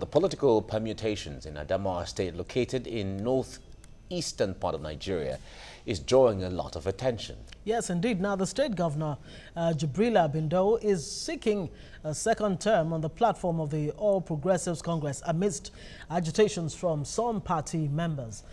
the political permutations in Adamawa State, located in northeastern part of Nigeria, is drawing a lot of attention. Yes, indeed. Now, the state governor, Jibrila Bindo, is seeking a second term on the platform of the All Progressives Congress amidst agitations from some party members.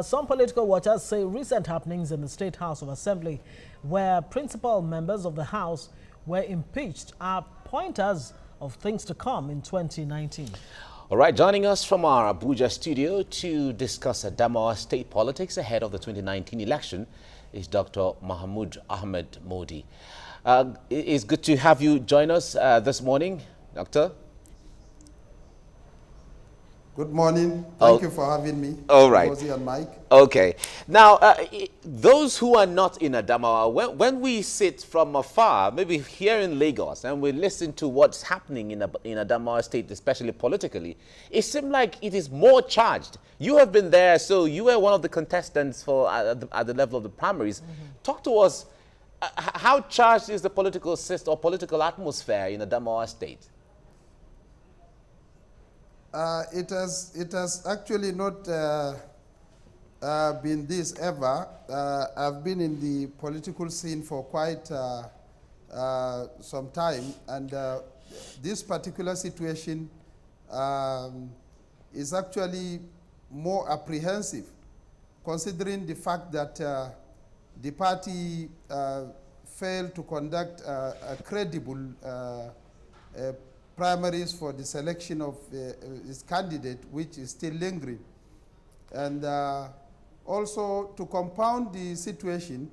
Some political watchers say recent happenings in the State House of Assembly, where principal members of the House were impeached, are pointers of things to come in 2019. All right, joining us from our Abuja studio to discuss Adamawa state politics ahead of the 2019 election is Dr. Mahmood Ahmed Modi. It's good to have you join us this morning, Doctor. Good morning. Thank you for having me. All right. Rosie and Mike. Okay. Now, those who are not in Adamawa, when we sit from afar, maybe here in Lagos, and we listen to what's happening in Adamawa State, especially politically, it seems like it is more charged. You have been there, so you were one of the contestants for at the level of the primaries. Talk to us. How charged is the political system or political atmosphere in Adamawa State? It has actually not been this ever. I've been in the political scene for quite some time, and this particular situation is actually more apprehensive, considering the fact that the party failed to conduct a credible primaries for the selection of its candidate, which is still lingering. And also, to compound the situation,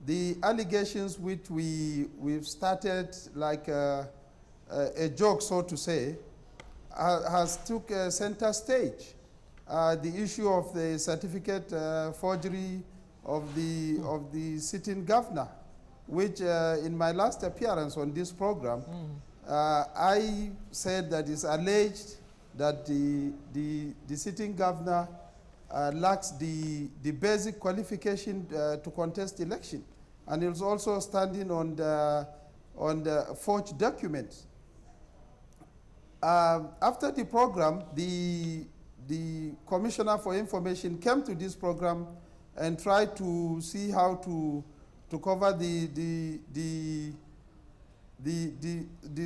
the allegations which we've started like a joke, so to say, has took a center stage. The issue of the certificate forgery of the sitting governor, which in my last appearance on this program, I said that it's alleged that the sitting governor lacks the basic qualification to contest election, and is also standing on the forged documents. After the program, the Commissioner for Information came to this program and tried to see how to cover the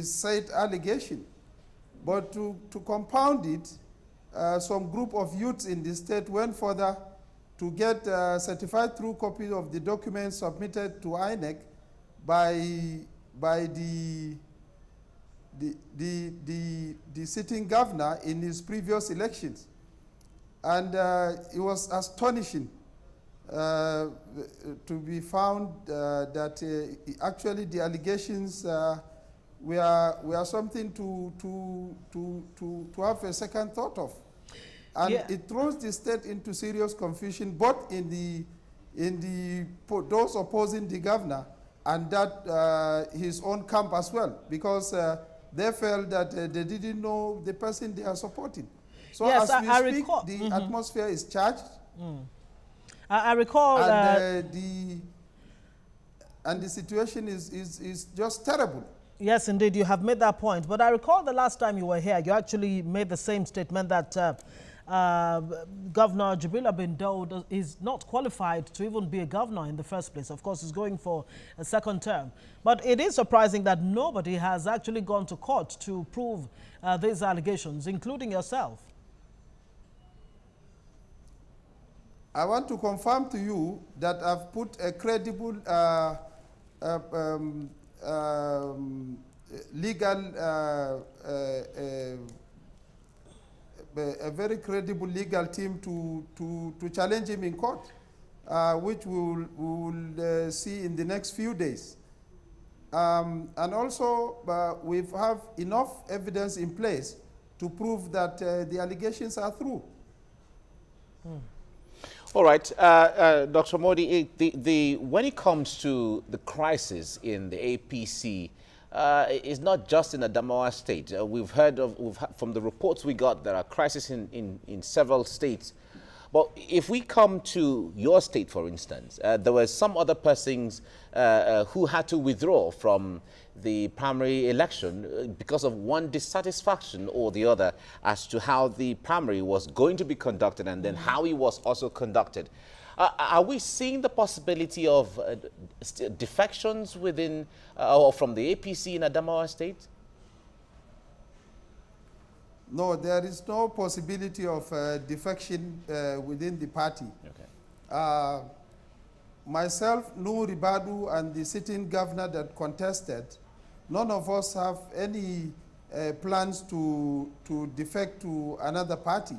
said allegation. But to compound it, some group of youths in the state went further to get certified true copies of the documents submitted to INEC by the sitting governor in his previous elections. And it was astonishing to be found that actually the allegations were something to have a second thought of, and it throws the state into serious confusion, both in those opposing the governor and that his own camp as well, because they felt that they didn't know the person they are supporting. So yes, as we I speak, recall, the atmosphere is charged. I recall and the situation is just terrible. Yes, indeed, you have made that point. But I recall the last time you were here, you actually made the same statement that Governor Jibrila Bindo is not qualified to even be a governor in the first place. Of course, he's going for a second term. But it is surprising that nobody has actually gone to court to prove these allegations, including yourself. I want to confirm to you that I've put a credible legal, a very credible legal team to challenge him in court, which we will see in the next few days. And also, we have enough evidence in place to prove that the allegations are true. All right, Dr. Modi, when it comes to the crisis in the APC, it's not just in Adamawa State. We've heard from the reports we got, there are crises in several states. But if we come to your state, for instance, there were some other persons who had to withdraw from the primary election because of one dissatisfaction or the other as to how the primary was going to be conducted and then how it was also conducted. Are we seeing the possibility of defections within or from the APC in Adamawa State? No, there is no possibility of defection within the party. Okay. Myself, Nuhu Ribadu, and the sitting governor that contested, none of us have any plans to defect to another party,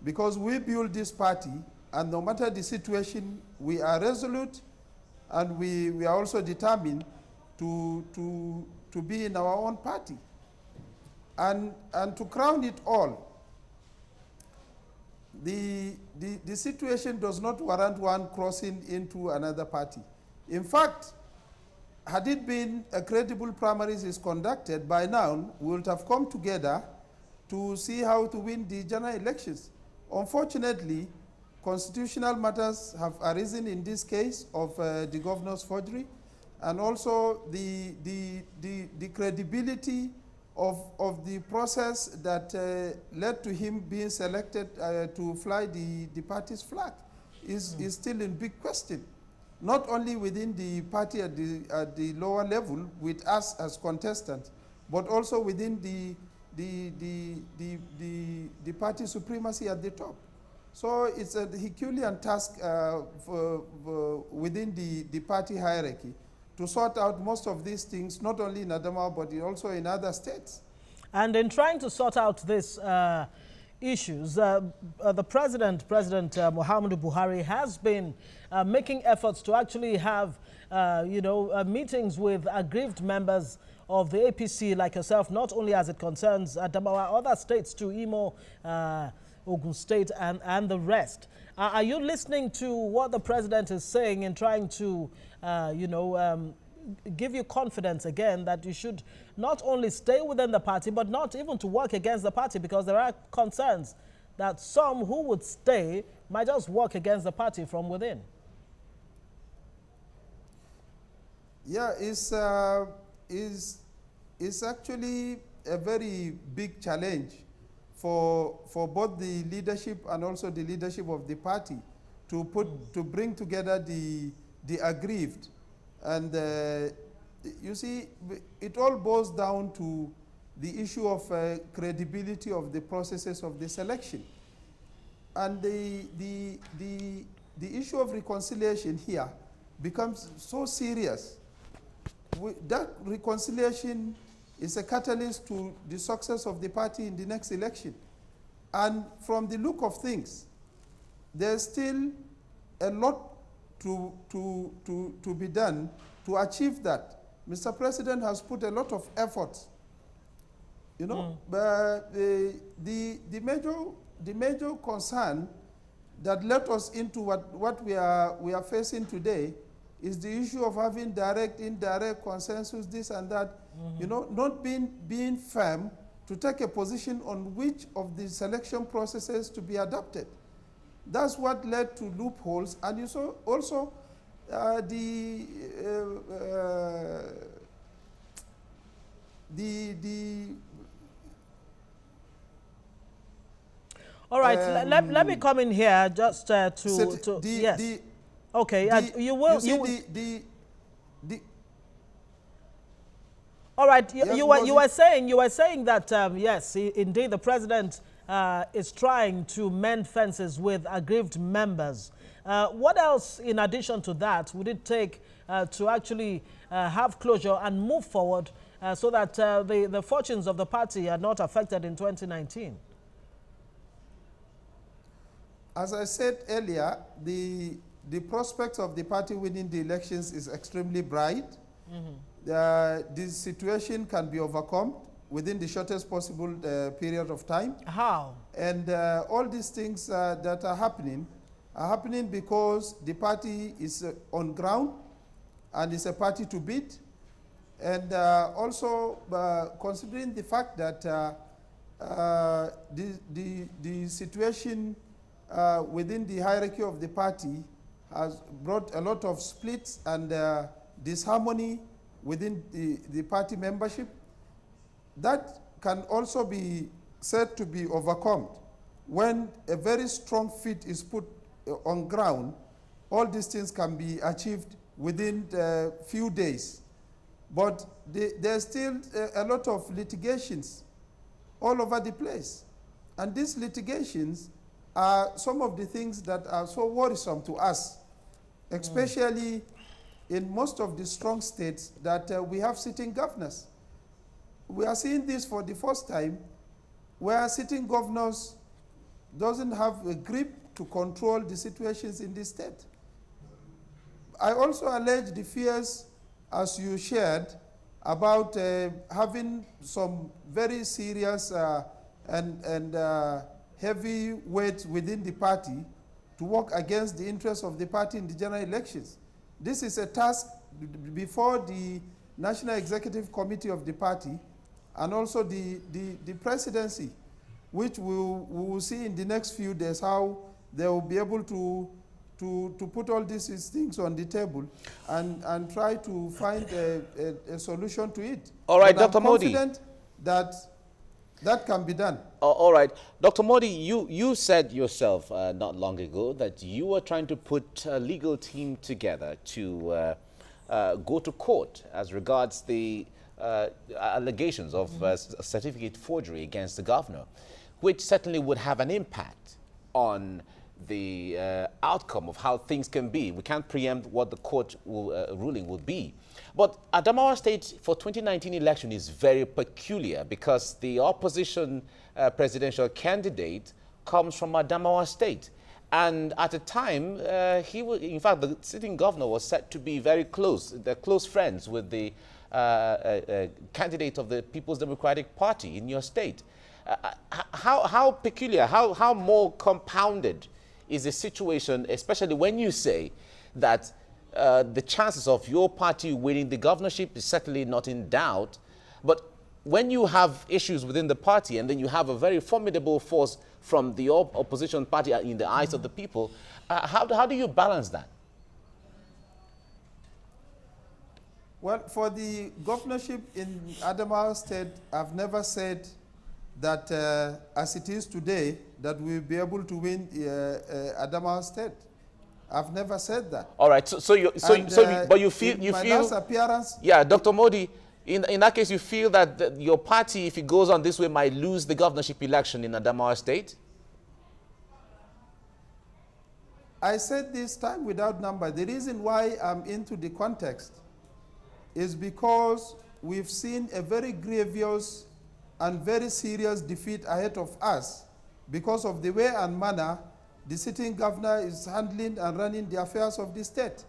because we built this party, and no matter the situation, we are resolute, and we are also determined to be in our own party. And to crown it all, the situation does not warrant one crossing into another party. In fact, had it been a credible primaries is conducted, by now we would have come together to see how to win the general elections. Unfortunately, constitutional matters have arisen in this case of the governor's forgery, and also the credibility of the process that led to him being selected to fly the party's flag is still in big question. Not only within the party at the lower level with us as contestants, but also within the party supremacy at the top. So it's a Herculean task within the party hierarchy to sort out most of these things, not only in Adamawa, but also in other states. And in trying to sort out these issues, the President Muhammadu Buhari, has been making efforts to actually have, meetings with aggrieved members of the APC like yourself, not only as it concerns Adamawa, other states too, Imo, Ogun State, and the rest. Are you listening to what the President is saying in trying to, give you confidence again that you should not only stay within the party, but not even to work against the party, because there are concerns that some who would stay might just work against the party from within? Yeah, it's actually a very big challenge for both the leadership and also the leadership of the party to bring together the aggrieved. And you see, it all boils down to the issue of credibility of the processes of the selection. And the issue of reconciliation here becomes so serious. That reconciliation is a catalyst to the success of the party in the next election. And from the look of things, there's still a lot to be done to achieve that. Mr. President has put a lot of effort, but the major concern that led us into what we are facing today is the issue of having direct, indirect consensus, this and that, not being firm to take a position on which of the selection processes to be adopted. That's what led to loopholes, and you saw also the all right, let me come in here just yes. Okay, you will. All right, you were saying that yes, indeed, the president is trying to mend fences with aggrieved members. What else, in addition to that, would it take to actually have closure and move forward so that the fortunes of the party are not affected in 2019? As I said earlier, the prospects of the party winning the elections is extremely bright. This situation can be overcome within the shortest possible period of time. How? And all these things that are happening because the party is on ground and is a party to beat. And also considering the fact that the situation within the hierarchy of the party has brought a lot of splits and disharmony within the party membership. That can also be said to be overcome when a very strong fit is put on ground. All these things can be achieved within a few days. But there's still a lot of litigations all over the place. And these litigations are some of the things that are so worrisome to us, especially in most of the strong states that we have sitting governors. We are seeing this for the first time, where sitting governors doesn't have a grip to control the situations in the state. I also allege the fears, as you shared, about having some very serious and heavy weight within the party to work against the interests of the party in the general elections. This is a task before the National Executive Committee of the party and also the presidency, which we will see in the next few days how they will be able to put all these things on the table and try to find a solution to it. All right, but Dr. Modi. I'm confident that can be done. All right. Dr. Modi, you said yourself not long ago that you were trying to put a legal team together to go to court as regards the allegations of certificate forgery against the governor, which certainly would have an impact on the outcome of how things can be. We can't preempt what the court ruling will be. But Adamawa State for 2019 election is very peculiar because the opposition presidential candidate comes from Adamawa State. And at the time, in fact, the sitting governor was said to be very close. They're close friends with the candidate of the People's Democratic Party in your state. How peculiar, how more compounded is the situation, especially when you say that the chances of your party winning the governorship is certainly not in doubt, but when you have issues within the party and then you have a very formidable force from the opposition party in the eyes of the people, how do you balance that? Well, for the governorship in Adamawa State, I've never said that as it is today, that we'll be able to win Adamawa State. I've never said that. All right. But you feel my last appearance. Yeah, Dr. Modi. In that case, you feel that your party, if it goes on this way, might lose the governorship election in Adamawa State? I said this time without number. The reason why I'm into the context is because we've seen a very grievous and very serious defeat ahead of us because of the way and manner the sitting governor is handling and running the affairs of the state.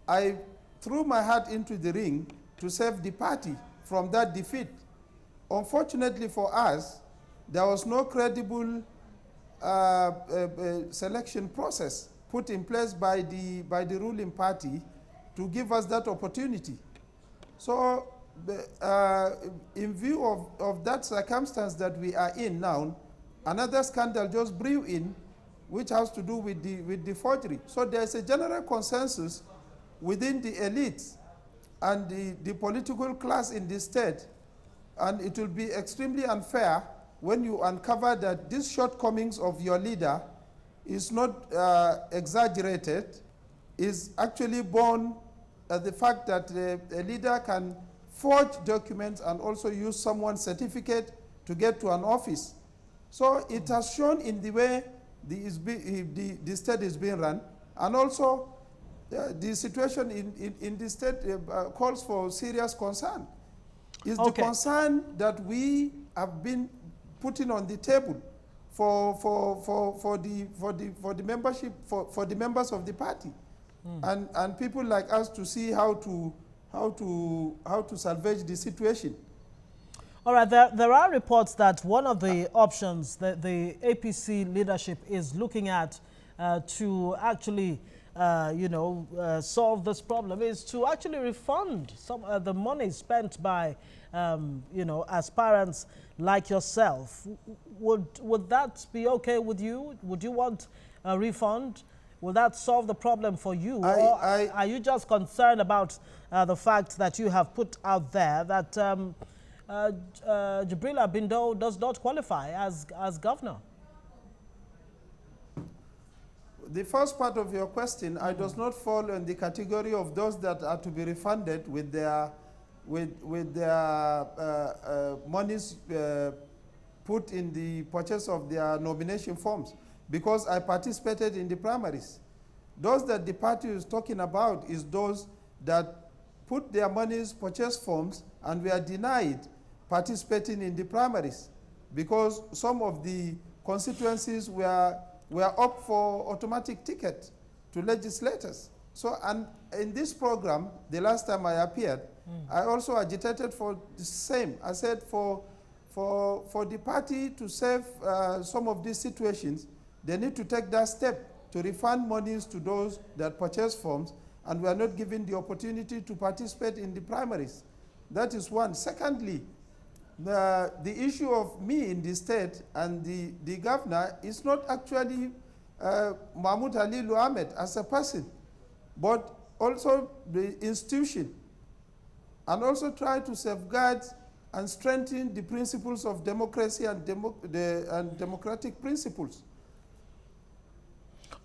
I threw my hat into the ring to save the party from that defeat. Unfortunately for us, there was no credible selection process put in place by the ruling party to give us that opportunity. So in view of that circumstance that we are in now, another scandal just brew in, which has to do with the forgery. So there's a general consensus within the elites and the political class in the state, and it will be extremely unfair when you uncover that these shortcomings of your leader is not exaggerated, is actually born the fact that a leader can forge documents and also use someone's certificate to get to an office. So it has shown in the way the state is being run, and also the situation in the state calls for serious concern. It's the concern that we have been putting on the table for the membership, for the members of the party, and people like us to see how to salvage the situation. All right, there are reports that one of the options that the APC leadership is looking at to actually solve this problem is to actually refund some the money spent by, aspirants like yourself. Would that be okay with you? Would you want a refund? Will that solve the problem for you? Or are you just concerned about the fact that you have put out there that Jibrila Bindo does not qualify as governor? The first part of your question, I does not fall in the category of those that are to be refunded with their monies put in the purchase of their nomination forms, because I participated in the primaries. Those that the party is talking about is those that put their monies purchase forms and were denied participating in the primaries because some of the constituencies were up for automatic ticket to legislators. So, and in this program, the last time I appeared, I also agitated for the same. I said for the party to save some of these situations, they need to take that step to refund monies to those that purchase forms and were not given the opportunity to participate in the primaries. That is one. Secondly, the issue of me in the state and the governor is not actually Mahmoud Ali Ahmed as a person, but also the institution, and also try to safeguard and strengthen the principles of democracy and democratic principles.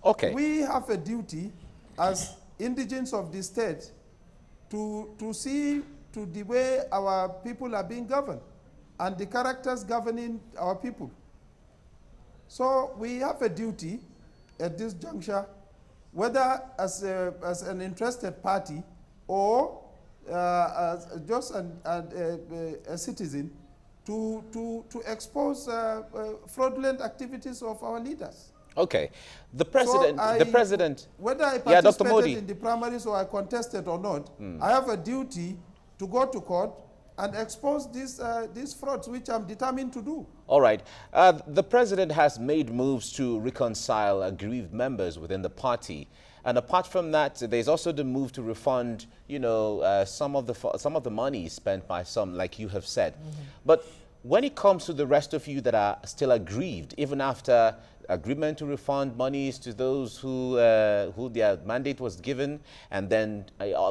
Okay. We have a duty as indigents of the state to see to the way our people are being governed and the characters governing our people. So we have a duty at this juncture, whether as an interested party or as just a citizen, to expose fraudulent activities of our leaders. Okay, the president. Whether I participated in the primaries or I contested or not, I have a duty to go to court and expose these frauds, which I'm determined to do. All right. The president has made moves to reconcile aggrieved members within the party. And apart from that, there's also the move to refund, some of the money spent by some, like you have said. But when it comes to the rest of you that are still aggrieved, even after agreement to refund monies to those who their mandate was given, and then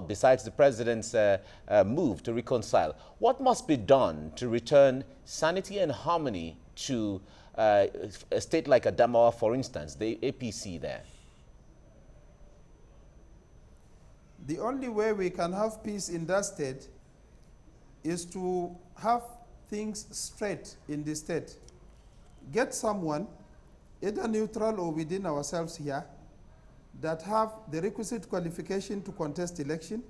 besides the president's move to reconcile, what must be done to return sanity and harmony to a state like Adamawa, for instance, the APC there? The only way we can have peace in that state is to have things straight in the state. Get someone, either neutral or within ourselves here, that have the requisite qualification to contest election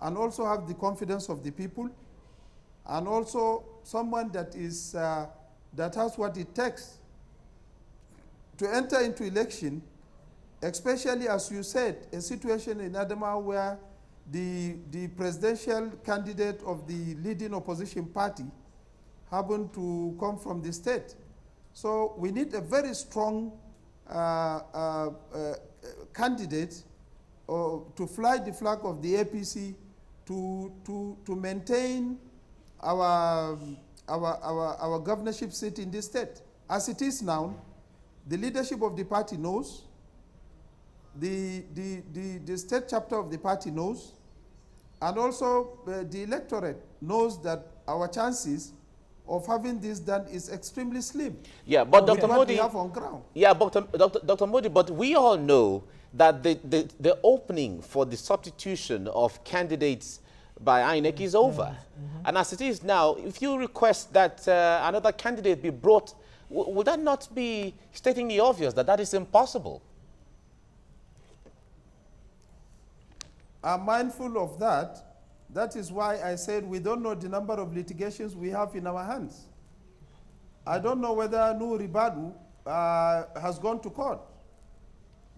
and also have the confidence of the people, and also someone that is that has what it takes to enter into election, especially, as you said, a situation in Adamawa where the presidential candidate of the leading opposition party happened to come from the state. So we need a very strong candidate to fly the flag of the APC to maintain our governorship seat in this state. As it is now, the leadership of the party knows, the state chapter of the party knows, and also the electorate knows that our chances of having this done is extremely slim. Yeah, but Dr. What Modi, we have on ground. Yeah, but Dr. Modi, but we all know that the opening for the substitution of candidates by INEC is over. And as it is now, if you request that another candidate be brought, would that not be stating the obvious that that is impossible? I'm mindful of that. That is why I said we don't know the number of litigations we have in our hands. I don't know whether Nuri Badu has gone to court.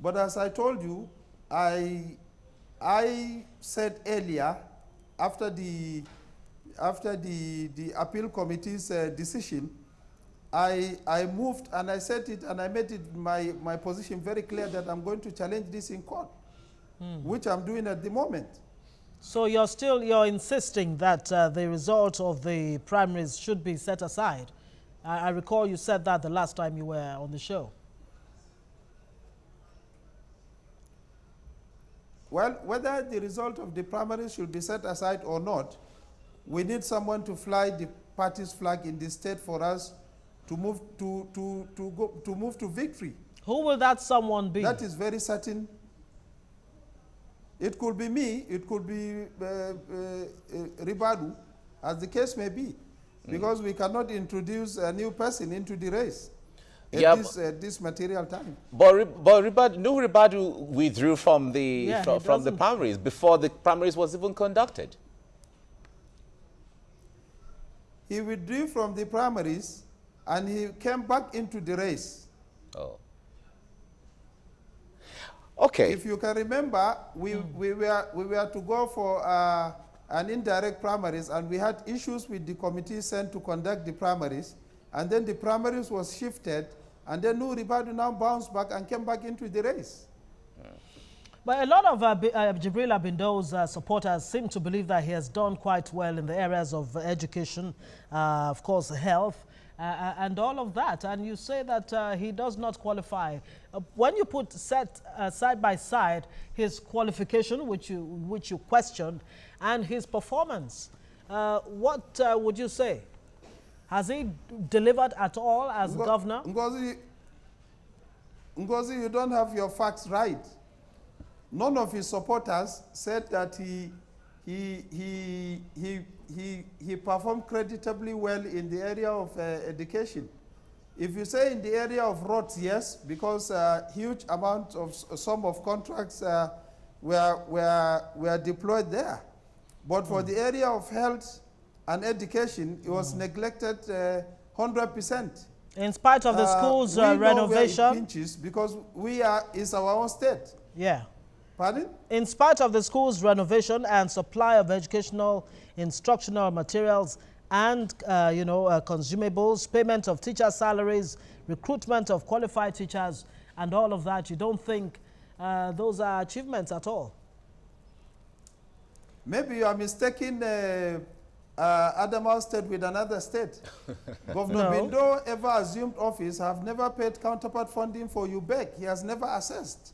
But as I told you, I said earlier, after the appeal committee's decision, I moved and I said it and I made it my position very clear that I'm going to challenge this in court. which I'm doing at the moment. So you're insisting that the result of the primaries should be set aside. I recall you said that the last time you were on the show. Well, whether the result of the primaries should be set aside or not, we need someone to fly the party's flag in the state for us to move to victory. Who will that someone be? That is very certain. It could be me, it could be Ribadu, as the case may be, because we cannot introduce a new person into the race at this material time. But Ribadu withdrew from the from the primaries before the primaries was even conducted. He withdrew from the primaries and he came back into the race. Oh. Okay. If you can remember, we were to go for an indirect primaries, and we had issues with the committee sent to conduct the primaries, and then the primaries was shifted, and then Ribadu now bounced back and came back into the race. But a lot of Jibril Abindo's supporters seem to believe that he has done quite well in the areas of education, of course, health, and all of that. And you say that he does not qualify. When you put side by side his qualification, which you questioned, and his performance, what would you say? Has he delivered at all as governor? Ngozi, you don't have your facts right. None of his supporters said that he performed creditably well in the area of education. If you say in the area of roads, yes, because huge amount of sum of contracts were deployed there. But for the area of health and education, it was neglected 100%. In spite of the schools renovation? Pinches because it's our own state. Yeah. Pardon? In spite of the school's renovation and supply of educational instructional materials and consumables, payment of teacher salaries, recruitment of qualified teachers, and all of that, you don't think those are achievements at all? Maybe you are mistaking Adamawa state with another state. Governor Bindo ever assumed office have never paid counterpart funding for UBEC. He has never assessed.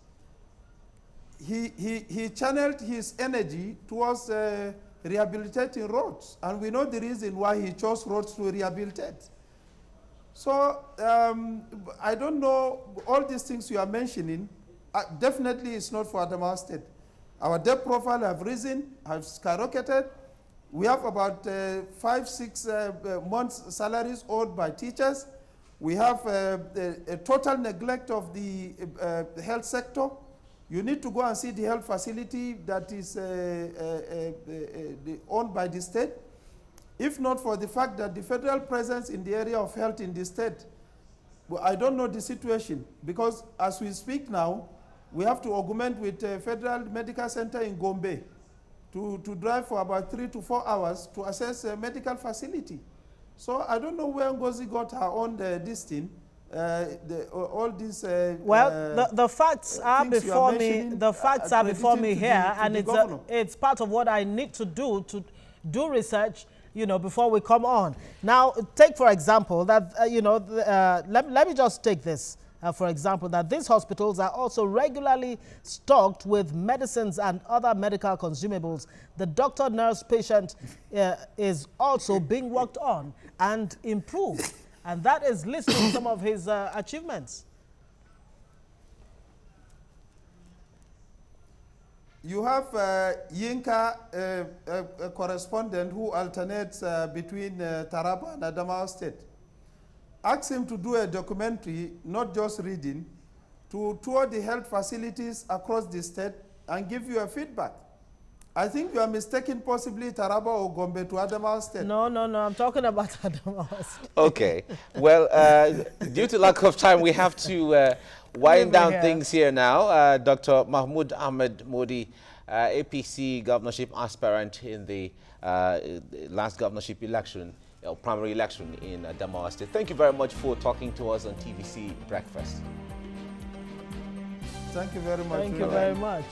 He channeled his energy towards rehabilitating roads, and we know the reason why he chose roads to rehabilitate. So I don't know, all these things you are mentioning, definitely it's not for Adamawa State. Our debt profile have risen, have skyrocketed. We have about 5-6 months salaries owed by teachers. We have a total neglect of the health sector. You need to go and see the health facility that is owned by the state. If not for the fact that the federal presence in the area of health in the state, well, I don't know the situation, because as we speak now, we have to augment with a federal medical center in Gombe to drive for about 3 to 4 hours to access a medical facility. So I don't know where Ngozi got her own this thing. All these the facts are before me. The facts are before me here, and it's part of what I need to do research, before we come on. Now, take for example that let me just take this for example, that these hospitals are also regularly stocked with medicines and other medical consumables. The doctor-nurse patient is also being worked on and improved. And that is listing some of his achievements. You have Yinka, a correspondent who alternates between Taraba and Adamawa State. Ask him to do a documentary, not just reading, to tour the health facilities across the state and give you a feedback. I think you are mistaking possibly Taraba or Gombe to Adamawa State. No, I'm talking about Adamawa State. Okay. Well, due to lack of time, we have to wind down things here now. Dr. Mahmoud Ahmed Modi, APC governorship aspirant in the last governorship election, primary election in Adamawa State. Thank you very much for talking to us on TVC Breakfast. Thank you very much. Thank you very much.